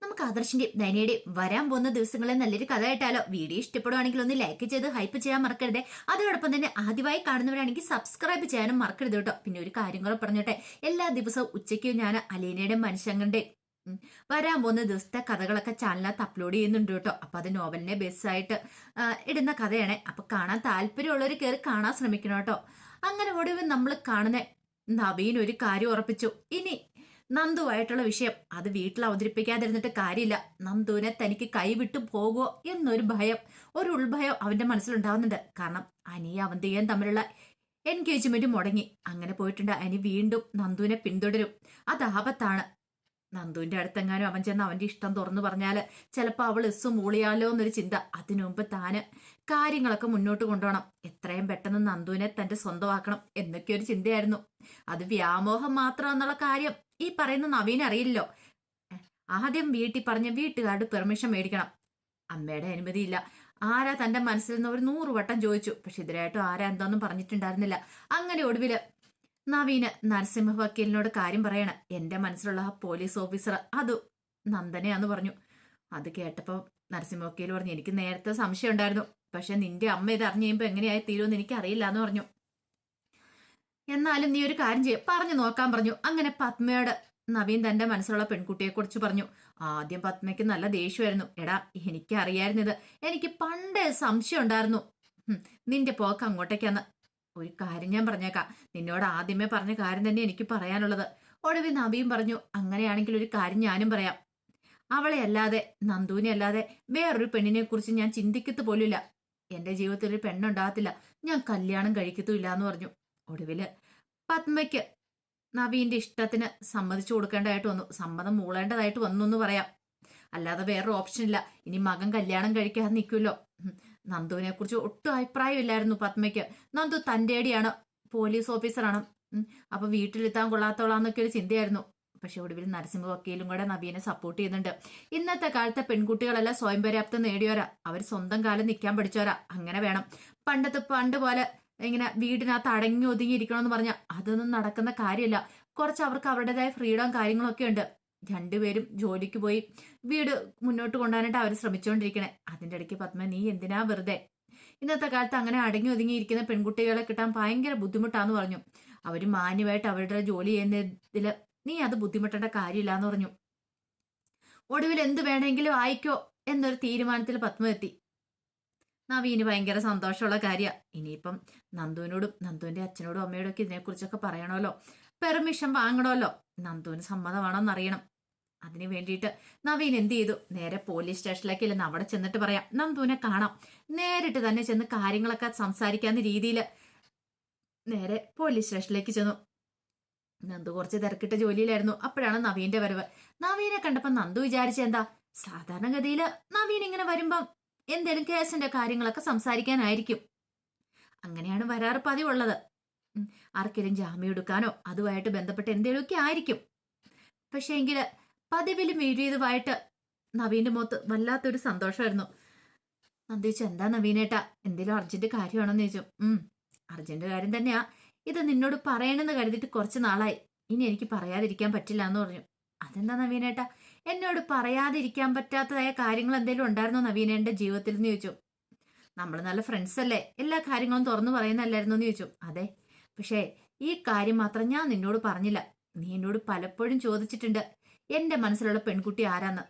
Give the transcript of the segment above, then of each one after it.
നമുക്ക് ആദർശിന്റെയും നയനയുടെയും വരാൻ പോകുന്ന ദിവസങ്ങളെ നല്ലൊരു കഥ ആയിട്ടാലോ. വീഡിയോ ഇഷ്ടപ്പെടുവാണെങ്കിൽ ഒന്ന് ലൈക്ക് ചെയ്ത് ഹൈപ്പ് ചെയ്യാൻ മറക്കരുത്. അതോടൊപ്പം തന്നെ ആദ്യമായി കാണുന്നവരാണെങ്കിൽ സബ്സ്ക്രൈബ് ചെയ്യാനും മറക്കരുത് കേട്ടോ. പിന്നെ ഒരു കാര്യം കൂടെ പറഞ്ഞോട്ടെ, എല്ലാ ദിവസവും ഉച്ചയ്ക്ക് ഞാൻ അലീനയുടെയും മനുഷ്യങ്ങളുടെ വരാൻ പോകുന്ന ദിവസത്തെ കഥകളൊക്കെ ചാനലിനകത്ത് അപ്ലോഡ് ചെയ്യുന്നുണ്ട് കേട്ടോ. അപ്പൊ അത് നോവലിനെ ബേസായിട്ട് ഇടുന്ന കഥയാണ്. അപ്പൊ കാണാൻ താല്പര്യമുള്ളവർ കയറി കാണാൻ ശ്രമിക്കണം കേട്ടോ. അങ്ങനെ ഒടുവിൽ നമ്മൾ കാണുന്ന നവീൻ ഒരു കാര്യം ഉറപ്പിച്ചു. ഇനി നന്ദുവായിട്ടുള്ള വിഷയം അത് വീട്ടിൽ അവതരിപ്പിക്കാതിരുന്നിട്ട് കാര്യമില്ല. നന്ദുവിനെ തനിക്ക് കൈവിട്ടു പോകുമോ എന്നൊരു ഭയം, ഒരു ഉൾഭയം അവന്റെ മനസ്സിലുണ്ടാവുന്നുണ്ട്. കാരണം അനിയും അവന്തികയും തമ്മിലുള്ള എൻഗേജ്മെന്റ് മുടങ്ങി. അങ്ങനെ പോയിട്ടുണ്ട്. അനി വീണ്ടും നന്ദുവിനെ പിന്തുടരും. അത് ആപത്താണ്. നന്ദുവിന്റെ അടുത്തെങ്ങാനും അവൻ ചെന്ന് അവന്റെ ഇഷ്ടം തുറന്നു പറഞ്ഞാല് ചിലപ്പോ അവൾ എസ്സു മൂളിയാലോ എന്നൊരു ചിന്ത. അതിനു മുമ്പ് താന് കാര്യങ്ങളൊക്കെ മുന്നോട്ട് കൊണ്ടുപോകണം. എത്രയും പെട്ടെന്ന് നന്ദുവിനെ തന്റെ സ്വന്തമാക്കണം എന്നൊക്കെ ഒരു ചിന്തയായിരുന്നു. അത് വ്യാമോഹം മാത്രം എന്നുള്ള കാര്യം ഈ പറയുന്ന നവീൻ അറിയില്ലോ. ആദ്യം വീട്ടിൽ പറഞ്ഞ വീട്ടുകാരുടെ പെർമിഷൻ മേടിക്കണം. അമ്മയുടെ അനുമതിയില്ല. ആരാ തന്റെ മനസ്സിൽ നിന്ന് ഒരു 100 വട്ടം ചോദിച്ചു. പക്ഷെ ഇതിനായിട്ടും ആരാ എന്താന്നും പറഞ്ഞിട്ടുണ്ടായിരുന്നില്ല. അങ്ങനെ ഒടുവില് നവീന് നരസിംഹ വക്കീലിനോട് കാര്യം പറയണ. എന്റെ മനസ്സിലുള്ള ആ പോലീസ് ഓഫീസർ അത് നന്ദനയാന്ന് പറഞ്ഞു. അത് കേട്ടപ്പോ നരസിംഹ വക്കീൽ പറഞ്ഞു, എനിക്ക് നേരത്തെ സംശയം ഉണ്ടായിരുന്നു. പക്ഷെ നിന്റെ അമ്മ ഇത് അറിഞ്ഞു കഴിയുമ്പോ എങ്ങനെയായി തീരുമെന്ന് എനിക്ക് അറിയില്ല എന്ന് പറഞ്ഞു. എന്നാലും നീ ഒരു കാര്യം ചെയ്യ, പറഞ്ഞു നോക്കാൻ പറഞ്ഞു. അങ്ങനെ പത്മയോട് നവീൻ തന്റെ മനസ്സിലുള്ള പെൺകുട്ടിയെ കുറിച്ച് പറഞ്ഞു. ആദ്യം പത്മയ്ക്ക് നല്ല ദേഷ്യമായിരുന്നു. എടാ, എനിക്ക് അറിയായിരുന്നു ഇത്. എനിക്ക് പണ്ടേ സംശയം ഉണ്ടായിരുന്നു നിന്റെ പോക്ക് അങ്ങോട്ടേക്കാന്ന്. ഒരു കാര്യം ഞാൻ പറഞ്ഞേക്കാം, നിന്നോട് ആദ്യമേ പറഞ്ഞ കാര്യം തന്നെ എനിക്ക് പറയാനുള്ളത്. ഒടുവിൽ നവീൻ പറഞ്ഞു, അങ്ങനെയാണെങ്കിൽ ഒരു കാര്യം ഞാനും പറയാം. അവളെ അല്ലാതെ, നന്ദുവിനെ അല്ലാതെ വേറൊരു പെണ്ണിനെ കുറിച്ച് ഞാൻ ചിന്തിക്കത്ത് പോലുമില്ല. എന്റെ ജീവിതത്തിൽ ഒരു പെണ്ണുണ്ടാകത്തില്ല. ഞാൻ കല്യാണം കഴിക്കത്തുമില്ല എന്ന് പറഞ്ഞു. ഒടുവില് പത്മയ്ക്ക് നവീന്റെ ഇഷ്ടത്തിന് സമ്മതിച്ചു കൊടുക്കേണ്ടതായിട്ട് വന്നു. സമ്മതം മൂളേണ്ടതായിട്ട് വന്നു എന്ന് പറയാം. അല്ലാതെ വേറൊരു ഓപ്ഷൻ ഇല്ല. ഇനി മകൻ കല്യാണം കഴിക്കാതെ നിൽക്കുമല്ലോ. നന്ദുവിനെ കുറിച്ച് ഒട്ടും അഭിപ്രായമില്ലായിരുന്നു പത്മയ്ക്ക്. നന്ദു തന്റേടിയാണ്, പോലീസ് ഓഫീസറാണ്. അപ്പൊ വീട്ടിലെത്താൻ കൊള്ളാത്തോളാന്നൊക്കെ ഒരു ചിന്തയായിരുന്നു. പക്ഷെ ഒടുവിൽ നരസിംഹ വക്കീലും കൂടെ നവീനെ സപ്പോർട്ട് ചെയ്യുന്നുണ്ട്. ഇന്നത്തെ കാലത്തെ പെൺകുട്ടികളെല്ലാം സ്വയം പര്യാപ്തം നേടിയോരാ. അവർ സ്വന്തം കാലം നിൽക്കാൻ പഠിച്ചോരാ. അങ്ങനെ വേണം. പണ്ട് പോലെ ഇങ്ങനെ വീടിനകത്ത് അടങ്ങി ഒതുങ്ങിയിരിക്കണമെന്ന് പറഞ്ഞാൽ അതൊന്നും നടക്കുന്ന കാര്യമില്ല. കുറച്ച് അവർക്ക് അവരുടേതായ ഫ്രീഡം കാര്യങ്ങളൊക്കെ ഉണ്ട്. രണ്ടുപേരും ജോലിക്ക് പോയി വീട് മുന്നോട്ട് കൊണ്ടുപോകാനായിട്ട് അവർ ശ്രമിച്ചുകൊണ്ടിരിക്കണേ. അതിന്റെ ഇടയ്ക്ക് പത്മ, നീ എന്തിനാ വെറുതെ ഇന്നത്തെ കാലത്ത് അങ്ങനെ അടങ്ങി ഒതുങ്ങിയിരിക്കുന്ന പെൺകുട്ടികളെ കിട്ടാൻ ഭയങ്കര ബുദ്ധിമുട്ടാന്ന് പറഞ്ഞു. അവര് മാന്യമായിട്ട് അവരുടെ ജോലി ചെയ്യുന്നതില് നീ അത് ബുദ്ധിമുട്ടേണ്ട കാര്യമില്ല എന്ന് പറഞ്ഞു. ഒടുവിൽ എന്ത് വേണമെങ്കിലും ആയിക്കോ എന്നൊരു തീരുമാനത്തിൽ പത്മ എത്തി. നവീന് ഭയങ്കര സന്തോഷമുള്ള കാര്യമാണ്. ഇനിയിപ്പം നന്ദുവിനോടും നന്ദുവിന്റെ അച്ഛനോടും അമ്മയോടും ഒക്കെ ഇതിനെക്കുറിച്ചൊക്കെ പറയണമല്ലോ. പെർമിഷൻ വാങ്ങണമല്ലോ. നന്ദുവിന് സമ്മതമാണോന്ന് അറിയണം. അതിന് വേണ്ടിയിട്ട് നവീൻ എന്ത് ചെയ്തു, നേരെ പോലീസ് സ്റ്റേഷനിലേക്ക് ഇല്ലെന്ന് അവിടെ ചെന്നിട്ട് പറയാം. നന്ദുവിനെ കാണാം. നേരിട്ട് തന്നെ ചെന്ന് കാര്യങ്ങളൊക്കെ സംസാരിക്കാവുന്ന രീതിയിൽ നേരെ പോലീസ് സ്റ്റേഷനിലേക്ക് ചെന്നു. നന്ദു കുറച്ച് തിരക്കിട്ട ജോലിയിലായിരുന്നു. അപ്പോഴാണ് നവീന്റെ വരവ്. നവീനെ കണ്ടപ്പോ നന്ദു വിചാരിച്ചെന്താ, സാധാരണഗതിയിൽ നവീൻ ഇങ്ങനെ വരുമ്പം എന്തേലും കേസിന്റെ കാര്യങ്ങളൊക്കെ സംസാരിക്കാനായിരിക്കും. അങ്ങനെയാണ് വരാറ് പതിവുള്ളത്. ആർക്കെങ്കിലും ജാമ്യം എടുക്കാനോ അതുമായിട്ട് ബന്ധപ്പെട്ട് എന്തേലുമൊക്കെ ആയിരിക്കും. പക്ഷെ എങ്കില് പതിവിലും വീഴ്ചതുമായിട്ട് നവീന്റെ മുഖത്ത് വല്ലാത്തൊരു സന്തോഷമായിരുന്നു. നന്ദി ചോദിച്ചു, എന്താ നവീനേട്ടാ, എന്തേലും അർജന്റ് കാര്യമാണോന്ന് ചോദിച്ചു. അർജന്റ് കാര്യം തന്നെയാ. ഇത് നിന്നോട് പറയണമെന്ന് കരുതിയിട്ട് കുറച്ച് നാളായി. ഇനി എനിക്ക് പറയാതിരിക്കാൻ പറ്റില്ല എന്ന് പറഞ്ഞു. അതെന്താ നവീനേട്ടാ, എന്നോട് പറയാതിരിക്കാൻ പറ്റാത്തതായ കാര്യങ്ങൾ എന്തെങ്കിലും ഉണ്ടായിരുന്നോ നവീനേന്റെ ജീവിതത്തിൽ എന്ന് ചോദിച്ചു. നമ്മൾ നല്ല ഫ്രണ്ട്സ് അല്ലേ, എല്ലാ കാര്യങ്ങളും തുറന്നു പറയുന്നല്ലായിരുന്നു എന്ന് ചോദിച്ചു. അതെ, പക്ഷേ ഈ കാര്യം മാത്രം ഞാൻ നിന്നോട് പറഞ്ഞില്ല. നീ എന്നോട് പലപ്പോഴും ചോദിച്ചിട്ടുണ്ട് എന്റെ മനസ്സിലുള്ള പെൺകുട്ടി ആരാന്ന്.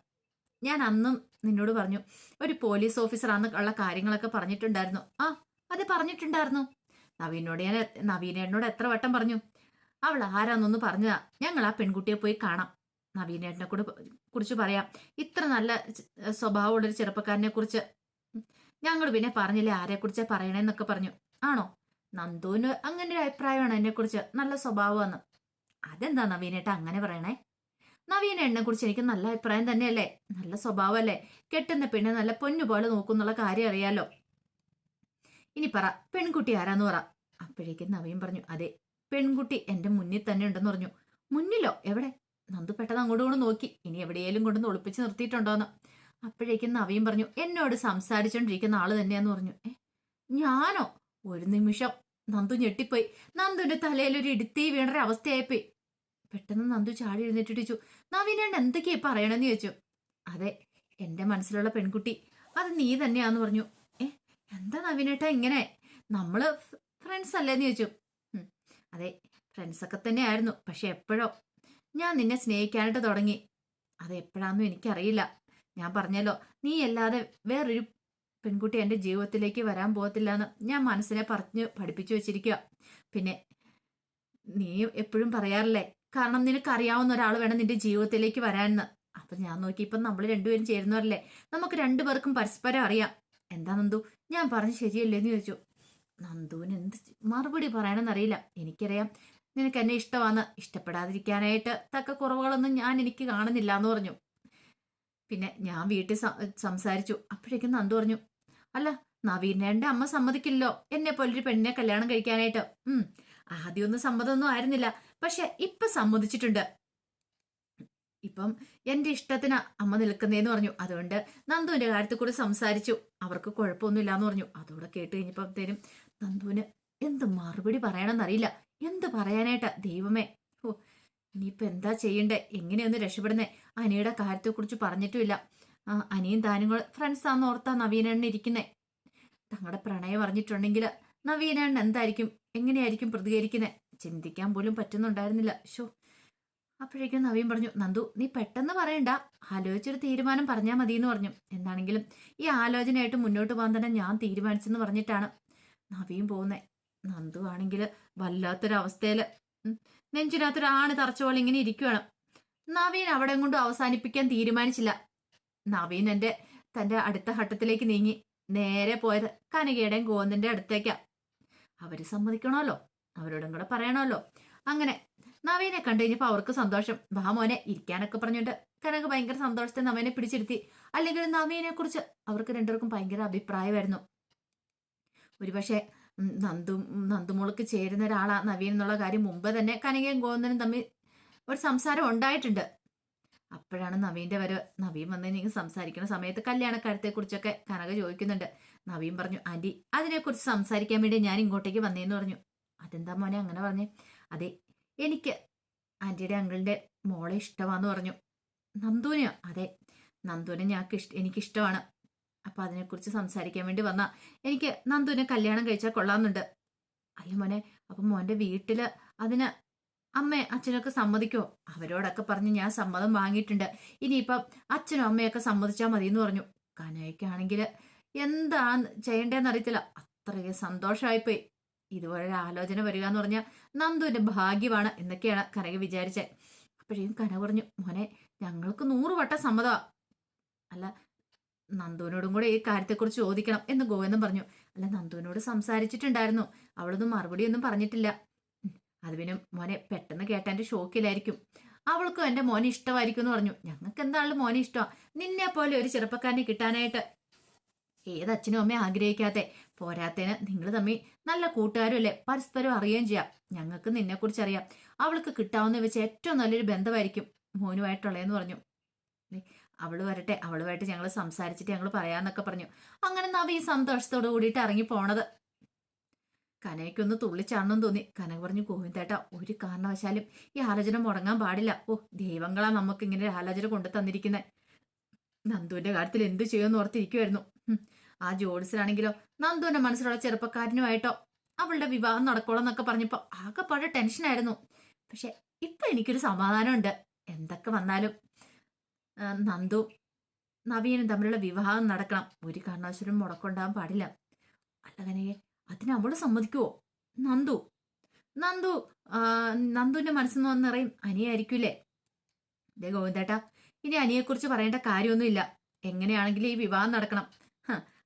ഞാൻ അന്നും നിന്നോട് പറഞ്ഞു ഒരു പോലീസ് ഓഫീസറാന്ന് ഉള്ള കാര്യങ്ങളൊക്കെ പറഞ്ഞിട്ടുണ്ടായിരുന്നു. അത് പറഞ്ഞിട്ടുണ്ടായിരുന്നു. നവീനേട്ടനോട് എത്ര വട്ടം പറഞ്ഞു. അവൾ ആരാന്നൊന്ന് പറഞ്ഞതാ. ഞങ്ങൾ ആ പെൺകുട്ടിയെ പോയി കാണാം. നവീനേട്ടനെ കുറിച്ച് പറയാം. ഇത്ര നല്ല സ്വഭാവമുള്ളൊരു ചെറുപ്പക്കാരനെ കുറിച്ച് ഞങ്ങൾ പിന്നെ പറഞ്ഞില്ലേ ആരെക്കുറിച്ചാ പറയണേന്നൊക്കെ പറഞ്ഞു. ആണോ, നന്ദുവിന് അങ്ങനെ ഒരു അഭിപ്രായമാണ് എന്നെ കുറിച്ച്, നല്ല സ്വഭാവമാണ്. അതെന്താ നവീനേട്ട അങ്ങനെ പറയണേ? നവീനേട്ടനെ കുറിച്ച് എനിക്ക് നല്ല അഭിപ്രായം തന്നെയല്ലേ, നല്ല സ്വഭാവമല്ലേ, കെട്ടുന്ന പെണ്ണ് നല്ല പൊന്നു പോലെ നോക്കുന്നുള്ള കാര്യം അറിയാലോ. ഇനി പറ, പെൺകുട്ടി ആരാന്ന് പറ. അപ്പോഴേക്കും നവീൻ പറഞ്ഞു, അതെ, പെൺകുട്ടി എന്റെ മുന്നിൽ തന്നെ ഉണ്ടെന്ന് പറഞ്ഞു. മുന്നിലോ, എവിടെ? നന്ദു പെട്ടെന്ന് അങ്ങോട്ട് കൊണ്ട് നോക്കി, ഇനി എവിടെയെങ്കിലും കൊണ്ടൊന്ന് ഒളിപ്പിച്ച് നിർത്തിയിട്ടുണ്ടോന്ന്. അപ്പോഴേക്കും നവീൻ പറഞ്ഞു, എന്നോട് സംസാരിച്ചോണ്ടിരിക്കുന്ന ആള് തന്നെയാന്ന് പറഞ്ഞു. ഞാനോ? ഒരു നിമിഷം നന്ദു ഞെട്ടിപ്പോയി. നന്ദുവിന്റെ തലയിൽ ഒരു ഇടുത്തി വീണൊരു അവസ്ഥയായിപ്പോയി. പെട്ടെന്ന് നന്ദു ചാടി എഴുന്നേറ്റിച്ചു. നവീനേണ്ട എന്തൊക്കെയാ പറയണെന്ന് ചോദിച്ചു. അതെ, എന്റെ മനസ്സിലുള്ള പെൺകുട്ടി അത് നീ തന്നെയാന്ന് പറഞ്ഞു. ഏ, എന്താ നവീനേട്ടാ ഇങ്ങനെ? നമ്മള് ഫ്രണ്ട്സ് അല്ലേന്ന് ചോദിച്ചു. "ഉം, അതെ, ഫ്രണ്ട്സ് ഒക്കെ തന്നെയായിരുന്നു. പക്ഷെ എപ്പോഴോ ഞാൻ നിന്നെ സ്നേഹിക്കാനായിട്ട് തുടങ്ങി. അത് എപ്പോഴാന്നും എനിക്കറിയില്ല. ഞാൻ പറഞ്ഞല്ലോ, നീ അല്ലാതെ വേറൊരു പെൺകുട്ടി എന്റെ ജീവിതത്തിലേക്ക് വരാൻ പോകത്തില്ല എന്ന് ഞാൻ മനസ്സിനെ പറഞ്ഞ് പഠിപ്പിച്ചു വെച്ചിരിക്കുക. പിന്നെ നീ എപ്പോഴും പറയാറില്ലേ, കാരണം നിനക്ക് അറിയാവുന്ന ഒരാൾ വേണം നിന്റെ ജീവിതത്തിലേക്ക് വരാനെന്ന്. അപ്പൊ ഞാൻ നോക്കി, ഇപ്പം നമ്മൾ രണ്ടുപേരും ചേരുന്നവരല്ലേ, നമുക്ക് രണ്ടുപേർക്കും പരസ്പരം അറിയാം. എന്താ നന്ദു, ഞാൻ പറഞ്ഞ് ശരിയല്ലേന്ന് ചോദിച്ചു. നന്ദുവിന് എന്ത് മറുപടി പറയണമെന്നറിയില്ല. എനിക്കറിയാം നിനക്ക് എന്നെ ഇഷ്ടമാന്ന്. ഇഷ്ടപ്പെടാതിരിക്കാനായിട്ട് തക്ക കുറവുകളൊന്നും ഞാൻ എനിക്ക് കാണുന്നില്ല എന്ന് പറഞ്ഞു. പിന്നെ ഞാൻ വീട്ടിൽ സംസാരിച്ചു. അപ്പോഴേക്കും നന്ദു പറഞ്ഞു, അല്ല, നവീനേന്റെ അമ്മ സമ്മതിക്കില്ലല്ലോ എന്നെ പോലൊരു പെണ്ണിനെ കല്യാണം കഴിക്കാനായിട്ട്. ആദ്യമൊന്നും സമ്മതമൊന്നും ആയിരുന്നില്ല, പക്ഷെ ഇപ്പൊ സമ്മതിച്ചിട്ടുണ്ട്. ഇപ്പം എന്റെ ഇഷ്ടത്തിന് അമ്മ നിൽക്കുന്നേന്ന് പറഞ്ഞു. അതുകൊണ്ട് നന്ദുവിന്റെ കാര്യത്തിൽ കൂടി സംസാരിച്ചു. അവർക്ക് കുഴപ്പമൊന്നുമില്ലാന്ന് പറഞ്ഞു. അതോടെ കേട്ട് കഴിഞ്ഞപ്പോഴത്തേനും നന്ദുവിന് എന്ത് മറുപടി പറയണമെന്നറിയില്ല. എന്ത് പറയാനായിട്ടാ ദൈവമേ. ഓ, ഇനിയിപ്പൊ എന്താ ചെയ്യണ്ടേ, എങ്ങനെയൊന്ന് രക്ഷപ്പെടുന്നേ? അനിയുടെ കാര്യത്തെക്കുറിച്ച് പറഞ്ഞിട്ടുമില്ല. അനിയും താനും കൂടെ ഫ്രണ്ട്സ് ആണെന്ന് ഓർത്താ നവീനണ്ണ ഇരിക്കുന്നേ. തങ്ങളുടെ പ്രണയം അറിഞ്ഞിട്ടുണ്ടെങ്കിൽ നവീനണ്ണ എന്തായിരിക്കും, എങ്ങനെയായിരിക്കും പ്രതികരിക്കുന്നത്? ചിന്തിക്കാൻ പോലും പറ്റുന്നുണ്ടായിരുന്നില്ല. ഷോ, അപ്പോഴേക്കും നവീൻ പറഞ്ഞു, നന്ദു നീ പെട്ടെന്ന് പറയണ്ട, ആലോചിച്ചൊരു തീരുമാനം പറഞ്ഞാൽ മതി എന്ന് പറഞ്ഞു. എന്താണെങ്കിലും ഈ ആലോചനയായിട്ട് മുന്നോട്ട് പോകാൻ തന്നെ ഞാൻ തീരുമാനിച്ചെന്ന് പറഞ്ഞിട്ടാണ് നവീൻ പോകുന്നത്. നന്ദു ആണെങ്കിൽ വല്ലാത്തൊരവസ്ഥയില് നെഞ്ചിനകത്തൊരാണ് തറച്ച പോലെ ഇങ്ങനെ ഇരിക്കുവാണ്. നവീൻ അവിടെ കൊണ്ടും അവസാനിപ്പിക്കാൻ തീരുമാനിച്ചില്ല. നവീൻ തന്റെ അടുത്ത ഘട്ടത്തിലേക്ക് നീങ്ങി. നേരെ പോയത് കനകയുടെയും ഗോവിന്ദന്റെ അടുത്തേക്കാ. അവര് സമ്മതിക്കണമല്ലോ, അവരോടും കൂടെ പറയണമല്ലോ. അങ്ങനെ നവീനെ കണ്ടു കഴിഞ്ഞപ്പോ അവർക്ക് സന്തോഷം. വാ മോനെ ഇരിക്കാനൊക്കെ പറഞ്ഞിട്ട് കനക ഭയങ്കര സന്തോഷത്തെ നവീനെ പിടിച്ചിരുത്തി. അല്ലെങ്കിൽ നവീനെ കുറിച്ച് അവർക്ക് രണ്ടുപേർക്കും ഭയങ്കര അഭിപ്രായമായിരുന്നു. ഒരുപക്ഷെ നന്ദുമോൾക്ക് ചേരുന്ന ഒരാളാ നവീൻ എന്നുള്ള കാര്യം മുമ്പ് തന്നെ കനകയും ഗോവിന്ദനും തമ്മിൽ ഒരു സംസാരം ഉണ്ടായിട്ടുണ്ട്. അപ്പോഴാണ് നവീന്റെ വരവ്. നവീൻ വന്ന് നിങ്ങൾ സംസാരിക്കുന്ന സമയത്ത് കല്യാണക്കാര്യത്തെ കുറിച്ചൊക്കെ കനക ചോദിക്കുന്നുണ്ട്. നവീൻ പറഞ്ഞു, ആന്റി അതിനെക്കുറിച്ച് സംസാരിക്കാൻ വേണ്ടി ഞാൻ ഇങ്ങോട്ടേക്ക് വന്നേന്ന് പറഞ്ഞു. അതെന്താ മോനെ അങ്ങനെ പറഞ്ഞേ? അതെ, എനിക്ക് ആന്റിയുടെ അങ്കിളിന്റെ മോളെ ഇഷ്ടമാന്ന് പറഞ്ഞു. നന്ദുവിനെയോ? അതെ, നന്ദുവിനെ എനിക്കിഷ്ടമാണ്. അപ്പൊ അതിനെക്കുറിച്ച് സംസാരിക്കാൻ വേണ്ടി വന്ന എനിക്ക് നന്ദുവിനെ കല്യാണം കഴിച്ചാൽ കൊള്ളാമെന്നുണ്ട്. അല്ല മോനെ, അപ്പൊ മോന്റെ വീട്ടില് അതിന് അമ്മേ അച്ഛനൊക്കെ സമ്മതിക്കോ? അവരോടൊക്കെ പറഞ്ഞ് ഞാൻ സമ്മതം വാങ്ങിയിട്ടുണ്ട്. ഇനിയിപ്പം അച്ഛനും അമ്മയൊക്കെ സമ്മതിച്ചാൽ മതി എന്ന് പറഞ്ഞു. കനയ്ക്കാണെങ്കിൽ എന്താ ചെയ്യേണ്ടതെന്ന് അറിയത്തില്ല. അത്രയും സന്തോഷമായിപ്പോയി. ഇതുപോലെ ഒരു ആലോചന വരിക എന്ന് പറഞ്ഞാൽ നന്ദുവിന്റെ ഭാഗ്യമാണ് എന്നൊക്കെയാണ് കനക വിചാരിച്ചത്. അപ്പോഴേക്കും കനക പറഞ്ഞു, മോനെ ഞങ്ങൾക്ക് 100 വട്ടം സമ്മതമാ. അല്ല, നന്ദുവിനോടും കൂടെ ഈ കാര്യത്തെക്കുറിച്ച് ചോദിക്കണം എന്ന് ഗോവിന്ദൻ പറഞ്ഞു. അല്ല, നന്ദുവിനോട് സംസാരിച്ചിട്ടുണ്ടായിരുന്നു, അവളൊന്നും മറുപടിയൊന്നും പറഞ്ഞിട്ടില്ല. അത് പിന്നെ മോനെ പെട്ടെന്ന് കേട്ടെ ഷോക്കിലായിരിക്കും. അവൾക്കും എന്റെ മോനെ ഇഷ്ടമായിരിക്കും എന്ന് പറഞ്ഞു. ഞങ്ങൾക്ക് എന്തായാലും മോനെ ഇഷ്ടമാണ്. നിന്നെ പോലെ ഒരു ചെറുപ്പക്കാരനെ കിട്ടാനായിട്ട് ഏത് അച്ഛനും അമ്മയും ആഗ്രഹിക്കാത്തെ. പോരാത്തേന് നിങ്ങൾ തമ്മിൽ നല്ല കൂട്ടുകാരും അല്ലേ, പരസ്പരം അറിയുകയും ചെയ്യാം. ഞങ്ങൾക്ക് നിന്നെക്കുറിച്ച് അറിയാം. അവൾക്ക് കിട്ടാവുന്ന വെച്ച് ഏറ്റവും നല്ലൊരു ബന്ധമായിരിക്കും മോനുമായിട്ടുള്ളതെന്ന് പറഞ്ഞു. അവള് വരട്ടെ, അവളുമായിട്ട് ഞങ്ങൾ സംസാരിച്ചിട്ട് ഞങ്ങൾ പറയാന്നൊക്കെ പറഞ്ഞു. അങ്ങനെ നവീൻ സന്തോഷത്തോട് കൂടിയിട്ട് ഇറങ്ങി പോണത്. കനയ്ക്കൊന്ന് തുള്ളിച്ചാണെന്ന് തോന്നി. കനക പറഞ്ഞു, ഗോവിന്ദേട്ടാ ഒരു കാരണവശാലും ഈ ആലോചന മുടങ്ങാൻ പാടില്ല. ഓ, ദൈവങ്ങളാ നമുക്ക് ഇങ്ങനെ ഒരു ആലോചന കൊണ്ടു തന്നിരിക്കുന്നത്. നന്ദുവിന്റെ കാര്യത്തിൽ എന്ത് ചെയ്യുമെന്ന് ഓർത്തിരിക്കുമായിരുന്നു. ആ ജോഡിസിലാണെങ്കിലോ നന്ദുവിന്റെ മനസ്സിലുള്ള ചെറുപ്പക്കാരനുമായിട്ടോ അവളുടെ വിവാഹം നടക്കോളം എന്നൊക്കെ പറഞ്ഞപ്പോ ആകെപ്പാടെ ടെൻഷനായിരുന്നു. പക്ഷെ ഇപ്പൊ എനിക്കൊരു സമാധാനമുണ്ട്. എന്തൊക്കെ വന്നാലും നന്ദു നവീനും തമ്മിലുള്ള വിവാഹം നടക്കണം. ഒരു കാരണവശാലും മുടക്കുണ്ടാകാൻ പാടില്ല. അല്ല കനകെ, അതിന് അവള് സമ്മതിക്കുവോ? നന്ദു നന്ദു നന്ദുവിന്റെ മനസ്സെന്ന് വന്നിറയും അനിയായിരിക്കൂലേ? ദേ ഗോവിന്ദേട്ടാ, ഇനി അനിയെക്കുറിച്ച് പറയേണ്ട കാര്യമൊന്നുമില്ല. എങ്ങനെയാണെങ്കിലും ഈ വിവാഹം നടക്കണം.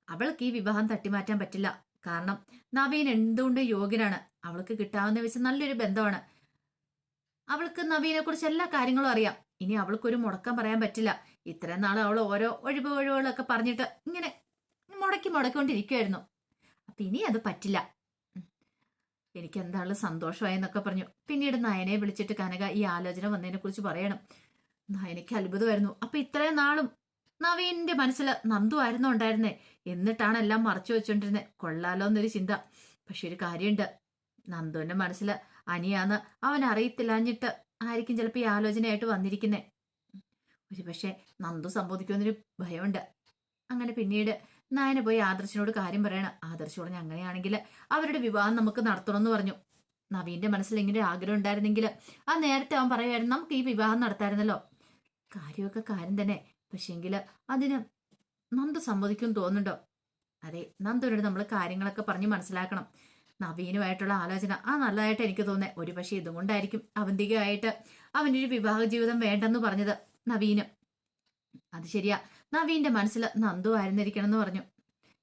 അവൾക്ക് ഈ വിവാഹം തട്ടിമാറ്റാൻ പറ്റില്ല. കാരണം നവീൻ എന്തുകൊണ്ട് യോഗ്യനാണ്. അവൾക്ക് കിട്ടാവുന്ന വെച്ച് നല്ലൊരു ബന്ധമാണ്. അവൾക്ക് നവീനെ കുറിച്ച് എല്ലാ കാര്യങ്ങളും അറിയാം. ഇനി അവൾക്കൊരു മുടക്കം പറയാൻ പറ്റില്ല. ഇത്രയും നാൾ അവൾ ഓരോ ഒഴിവുകളൊക്കെ പറഞ്ഞിട്ട് ഇങ്ങനെ മുടക്കൊണ്ടിരിക്കുമായിരുന്നു. അപ്പൊ ഇനി അത് പറ്റില്ല. എനിക്ക് എന്തായാലും സന്തോഷമായെന്നൊക്കെ പറഞ്ഞു. പിന്നീട് നയനയെ വിളിച്ചിട്ട് കനക ഈ ആലോചന വന്നതിനെ കുറിച്ച് പറയണം. നയനയ്ക്ക് അത്ഭുതമായിരുന്നു. അപ്പൊ ഇത്രയും നാളും നവീന്റെ മനസ്സിൽ നന്ദു ആയിരുന്നു ഉണ്ടായിരുന്നേ. എന്നിട്ടാണ് എല്ലാം മറച്ചു വെച്ചോണ്ടിരുന്നത്. കൊള്ളാലോ എന്നൊരു ചിന്ത. പക്ഷെ ഒരു കാര്യമുണ്ട്, നന്ദുവിന്റെ മനസ്സിൽ അനിയാന്ന് അവൻ അറിയത്തില്ലാഞ്ഞിട്ട് ആയിരിക്കും ചിലപ്പോ ഈ ആലോചനയായിട്ട് വന്നിരിക്കുന്നേ. ഒരു പക്ഷേ നന്ദു സംബോധിക്കുമെന്നൊരു ഭയമുണ്ട്. അങ്ങനെ പിന്നീട് നയന പോയി ആദർശിനോട് കാര്യം പറയണം. ആദർശ് പറഞ്ഞു അങ്ങനെയാണെങ്കിൽ അവരുടെ വിവാഹം നമുക്ക് നടത്തണമെന്ന് പറഞ്ഞു. നവീന്റെ മനസ്സിൽ ഇങ്ങനെ ഒരു ആഗ്രഹം ഉണ്ടായിരുന്നെങ്കിൽ ആ നേരത്തെ അവൻ പറയുമായിരുന്നു നമുക്ക് ഈ വിവാഹം നടത്തായിരുന്നല്ലോ. കാര്യമൊക്കെ കാര്യം തന്നെ, പക്ഷേങ്കിൽ അതിന് നന്ദു സമ്മതിക്കും തോന്നുന്നുണ്ടോ? അതെ, നന്ദുവിനോട് നമ്മൾ കാര്യങ്ങളൊക്കെ പറഞ്ഞ് മനസ്സിലാക്കണം. നവീനുമായിട്ടുള്ള ആലോചന നല്ലതായിട്ട് എനിക്ക് തോന്നുന്നത്. ഒരു പക്ഷേ ഇതും കൊണ്ടായിരിക്കും അവന്തികയായിട്ട് അവൻ്റെ ഒരു വിവാഹ ജീവിതം വേണ്ടെന്ന് പറഞ്ഞത് നവീന്. അത് ശരിയാ, നവീന്റെ മനസ്സിൽ നന്ദു ആയിരുന്നിരിക്കണം എന്ന് പറഞ്ഞു.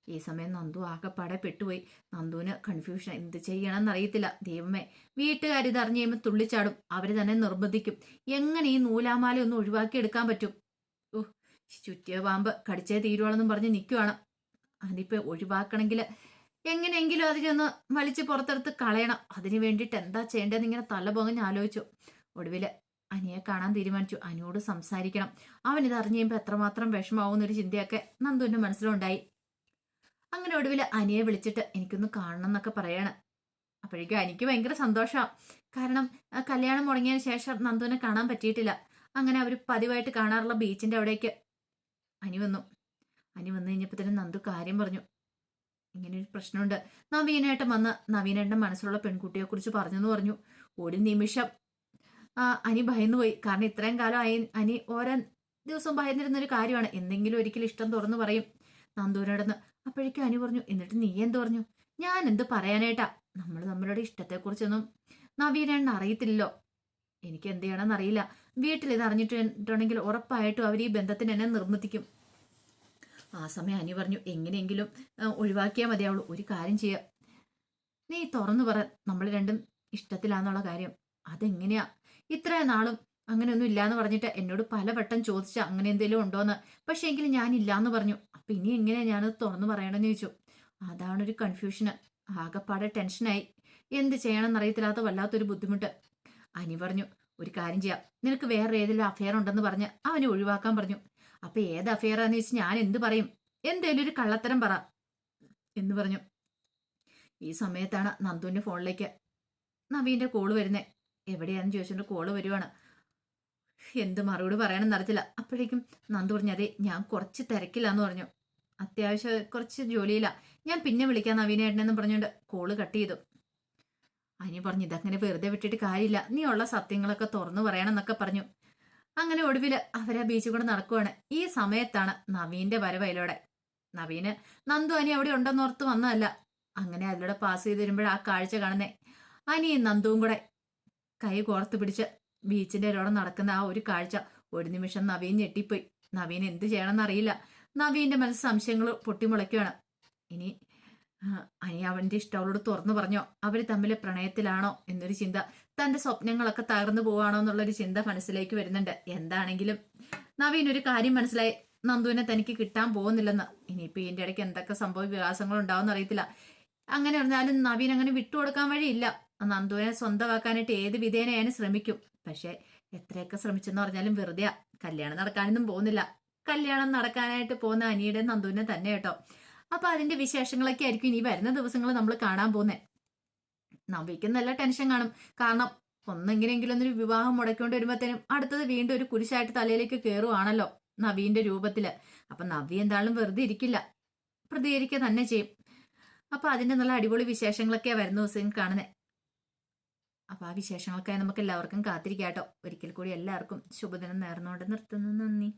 ഈ സമയം നന്ദു ആകെപ്പാടെ പെട്ടുപോയി. നന്ദുവിന് കൺഫ്യൂഷൻ, എന്ത് ചെയ്യണമെന്ന് അറിയത്തില്ല. ദൈവമേ, വീട്ടുകാരിത് അറിഞ്ഞു കഴിയുമ്പോൾ തുള്ളിച്ചാടും. അവര് തന്നെ നിർബന്ധിക്കും. എങ്ങനെ ഈ നൂലാമാല ഒന്ന് ഒഴിവാക്കി എടുക്കാൻ പറ്റും? ഓഹ്, ചുറ്റിയ പാമ്പ് കടിച്ചേ തീരുവാണെന്നും പറഞ്ഞ് നിൽക്കുവാണ്. അതിപ്പോ ഒഴിവാക്കണമെങ്കിൽ എങ്ങനെയെങ്കിലും അതിനൊന്ന് വലിച്ച് പുറത്തെടുത്ത് കളയണം. അതിന് വേണ്ടിയിട്ട് എന്താ ചെയ്യേണ്ടതെന്ന് ഇങ്ങനെ തലപൊങ്ങഞ്ഞ് ആലോചിച്ചു. ഒടുവില് അനിയെ കാണാൻ തീരുമാനിച്ചു. അനിയോട് സംസാരിക്കണം. അവൻ ഇത് അറിഞ്ഞു കഴിയുമ്പോൾ എത്രമാത്രം വിഷമാവുന്നൊരു ചിന്തയൊക്കെ നന്ദുവിന്റെ മനസ്സിലുണ്ടായി. അങ്ങനെ ഒടുവിൽ അനിയെ വിളിച്ചിട്ട് എനിക്കൊന്ന് കാണണം എന്നൊക്കെ പറയാണ്. അപ്പോഴേക്കും എനിക്ക് ഭയങ്കര സന്തോഷമാണ്. കാരണം കല്യാണം മുടങ്ങിയതിന് ശേഷം നന്ദുവിനെ കാണാൻ പറ്റിയിട്ടില്ല. അങ്ങനെ അവർ പതിവായിട്ട് കാണാറുള്ള ബീച്ചിന്റെ അവിടേക്ക് അനി വന്നു. അനി വന്നു കഴിഞ്ഞപ്പോൾ തന്നെ നന്ദു കാര്യം പറഞ്ഞു. ഇങ്ങനെയൊരു പ്രശ്നമുണ്ട്. നവീനേട്ടൻ വന്ന് നവീനേട്ടൻ്റെ മനസ്സിലുള്ള പെൺകുട്ടിയെ കുറിച്ച് പറഞ്ഞെന്ന് പറഞ്ഞു. ഒരു നിമിഷം അനി ഭയന്നുപോയി. കാരണം ഇത്രയും കാലം അനി ഓരോ ദിവസവും ഭയന്നിരുന്നൊരു കാര്യമാണ്. എന്തെങ്കിലും ഒരിക്കലും ഇഷ്ടം തുറന്നു പറയും നന്ദുവിനോടൊന്ന്. അപ്പോഴേക്കും അനി പറഞ്ഞു, എന്നിട്ട് നീ എന്ത് പറഞ്ഞു? ഞാൻ എന്ത് പറയാനായിട്ടാ? നമ്മൾ നമ്മളുടെ ഇഷ്ടത്തെക്കുറിച്ചൊന്നും നവീനേട്ടൻ അറിയത്തില്ലല്ലോ. എനിക്ക് എന്ത് ചെയ്യണമെന്ന് അറിയില്ല. വീട്ടിൽ ഇത് അറിഞ്ഞിട്ടുണ്ടെങ്കിൽ ഉറപ്പായിട്ടും അവർ ഈ ബന്ധത്തിന് എന്നെ നിർബന്ധിക്കും. ആ സമയം അനി പറഞ്ഞു, എങ്ങനെയെങ്കിലും ഒഴിവാക്കിയാൽ മതിയാവുള്ളൂ. ഒരു കാര്യം ചെയ്യുക, നീ തുറന്നു പറ, നമ്മൾ രണ്ടും ഇഷ്ടത്തിലാന്നുള്ള കാര്യം. അതെങ്ങനെയാ? ഇത്രയും നാളും അങ്ങനെയൊന്നും ഇല്ലാന്ന് പറഞ്ഞിട്ട് എന്നോട് പലവട്ടം ചോദിച്ച അങ്ങനെ എന്തെങ്കിലും ഉണ്ടോന്ന്. പക്ഷേ എങ്കിലും ഞാൻ ഇല്ലാന്ന് പറഞ്ഞു. അപ്പൊ ഇനി എങ്ങനെയാ ഞാനത് തുറന്നു പറയണമെന്ന് ചോദിച്ചു. അതാണൊരു കൺഫ്യൂഷന്. ആകെപ്പാടെ ടെൻഷനായി. എന്ത് ചെയ്യണമെന്ന് അറിയത്തില്ലാത്ത വല്ലാത്തൊരു ബുദ്ധിമുട്ട്. അനി പറഞ്ഞു, ഒരു കാര്യം ചെയ്യാം, നിനക്ക് വേറെ ഏതെങ്കിലും അഫെയർ ഉണ്ടെന്ന് പറഞ്ഞ് അവനെ ഒഴിവാക്കാൻ പറഞ്ഞു. അപ്പൊ ഏത് അഫെയറാന്ന് വെച്ച് ഞാൻ എന്ത് പറയും? എന്തേലും ഒരു കള്ളത്തരം പറ എന്ന് പറഞ്ഞു. ഈ സമയത്താണ് നന്ദുവിന്റെ ഫോണിലേക്ക് നവീന്റെ കോള് വരുന്നേ. എവിടെയാണെന്ന് ചോദിച്ചോണ്ട് കോള് വരുവാണ്. എന്ത് മറുപടി പറയണമെന്ന് അറിയത്തില്ല. അപ്പോഴേക്കും നന്ദു പറഞ്ഞു, അതെ ഞാൻ കുറച്ച് തിരക്കില്ലാന്ന് പറഞ്ഞു. അത്യാവശ്യം കുറച്ച് ജോലിയില്ല, ഞാൻ പിന്നെ വിളിക്കാം നവീനേട്ടനെന്ന് പറഞ്ഞുകൊണ്ട് കോള് കട്ട് ചെയ്തു. അനി പറഞ്ഞു, ഇതങ്ങനെ വെറുതെ വിട്ടിട്ട് കാര്യമില്ല, നീ ഉള്ള സത്യങ്ങളൊക്കെ തുറന്നു പറയണം എന്നൊക്കെ പറഞ്ഞു. അങ്ങനെ ഒടുവില് അവരാ ബീച്ചിൽ കൂടെ നടക്കുവാണ്. ഈ സമയത്താണ് നവീന്റെ വരവയിലൂടെ. നവീന് നന്ദു അനി അവിടെ ഉണ്ടെന്നോർത്ത് വന്നതല്ല. അങ്ങനെ അതിലൂടെ പാസ് ചെയ്ത് വരുമ്പോഴാ ആ കാഴ്ച കാണുന്നേ. അനിയും നന്ദുവും കൂടെ കൈ കോർത്ത് പിടിച്ച് ബീച്ചിന്റെ ഇടയോടെ നടക്കുന്ന ആ ഒരു കാഴ്ച. ഒരു നിമിഷം നവീൻ ഞെട്ടിപ്പോയി. നവീൻ എന്ത് ചെയ്യണമെന്ന് അറിയില്ല. നവീന്റെ മനസ്സ് സംശയങ്ങൾ പൊട്ടിമുളയ്ക്കുകയാണ്. ഇനി അനി അവന്റെ ഇഷ്ടം അവളോട് തുറന്നു പറഞ്ഞോ? അവര് തമ്മിൽ പ്രണയത്തിലാണോ എന്നൊരു ചിന്ത. തന്റെ സ്വപ്നങ്ങളൊക്കെ തകർന്നു പോവാണോ എന്നുള്ളൊരു ചിന്ത മനസ്സിലേക്ക് വരുന്നുണ്ട്. എന്താണെങ്കിലും നവീൻ ഒരു കാര്യം മനസ്സിലായി, നന്ദുവിനെ തനിക്ക് കിട്ടാൻ പോകുന്നില്ലെന്ന്. ഇനിയിപ്പോ ഇതിന്റെ ഇടയ്ക്ക് എന്തൊക്കെ സംഭവ വികാസങ്ങൾ ഉണ്ടാവും അറിയത്തില്ല. അങ്ങനെ പറഞ്ഞാലും നവീൻ അങ്ങനെ വിട്ടുകൊടുക്കാൻ വഴിയില്ല. നന്ദുവിനെ സ്വന്തമാക്കാനായിട്ട് ഏത് വിധേനയാലും ശ്രമിക്കും. പക്ഷെ എത്രയൊക്കെ ശ്രമിച്ചെന്ന് പറഞ്ഞാലും വെറുതെയാ. കല്യാണം നടക്കാനൊന്നും പോകുന്നില്ല. കല്യാണം നടക്കാനായിട്ട് പോകുന്ന അനിയുടെ നന്ദുവിനെ തന്നെ കേട്ടോ. അപ്പൊ അതിന്റെ വിശേഷങ്ങളൊക്കെ ആയിരിക്കും ഇനി വരുന്ന ദിവസങ്ങൾ നമ്മൾ കാണാൻ പോകുന്നത്. നവിക്ക് നല്ല ടെൻഷൻ കാണും. കാരണം ഒന്നെങ്ങനെയെങ്കിലും ഒന്നൊരു വിവാഹം മുടക്കൊണ്ട് വരുമ്പോഴത്തേനും അടുത്തത് വീണ്ടും ഒരു കുരിശായിട്ട് തലയിലേക്ക് കയറുവാണല്ലോ നവീന്റെ രൂപത്തില്. അപ്പൊ നവി എന്തായാലും വെറുതെ ഇരിക്കില്ല, പ്രതികരിക്കുക തന്നെ ചെയ്യും. അപ്പൊ അതിന്റെ നല്ല അടിപൊളി വിശേഷങ്ങളൊക്കെയാ വരുന്ന ദിവസം കാണുന്നത്. അപ്പൊ ആ വിശേഷങ്ങൾക്കായി നമുക്ക് എല്ലാവർക്കും കാത്തിരിക്കാട്ടോ. ഒരിക്കൽ കൂടി എല്ലാവർക്കും ശുഭദിനം നേർന്നുകൊണ്ട് നിർത്തുന്നു. നന്ദി.